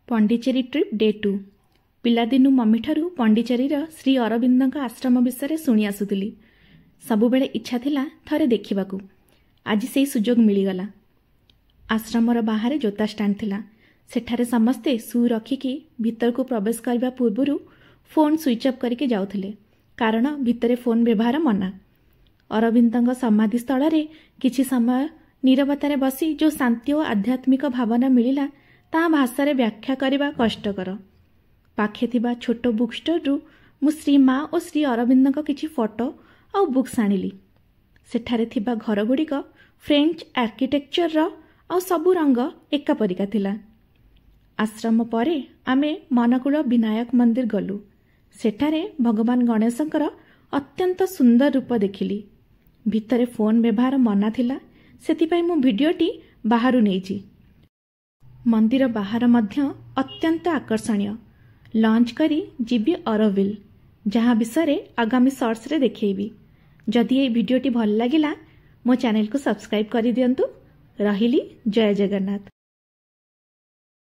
Pondicherry trip day 2 पिलादिनु mummy ठारू पंडिचेरीर श्री अरविंदଙ୍କ आश्रम विषय शुणी आसुली। सबुबेले इच्छा थिला थरे देखिबाकू। आज से सुजोग मिलीगला। आश्रमर बाहर जोता स्टाण्ड थिला। सेठारे समस्ते शू रखिकी भीतर को प्रवेश करने पूर्व फोन स्विच ऑफ करके जाउथिले, कारण भितरे फोन व्यवहार मना। अरविंदଙ୍କ समाधि स्थल रे किछि समय नीरवतारे बसी जो शांति और आध्यात्मिक भावना मिलिला ता भाषा व्याख्या करने कष्टकर। पाखे थिबा छोट बुक स्टोर रु मु श्री माँ और श्री अरविंदଙ୍କ किछि फोटो और बुक्स आनिली। सेठारे थिबा घर गुड़िक फ्रेंच आर्किटेक्चर रो और सबु रंग एका परिका थिला। आश्रम परे आमे मनकूल विनायक मंदिर गलु। सेठारे भगवान गणेशंकर अत्यंत सुंदर रूप देखिली। भितरे फोन व्यवहार मना थिला, सेतिपई मु वीडियोटी बाहरु नेइची। मंदिर बाहर मध्य अत्यंत आकर्षणीय। लॉन्च करी जीबी अरविल, जहाँ विषय आगामी शॉर्ट्स रे देखैबी। जदि ये वीडियोटी भल लागिला मो चैनल को सब्सक्राइब करि दियंतु। रहिली। जय जगन्नाथ।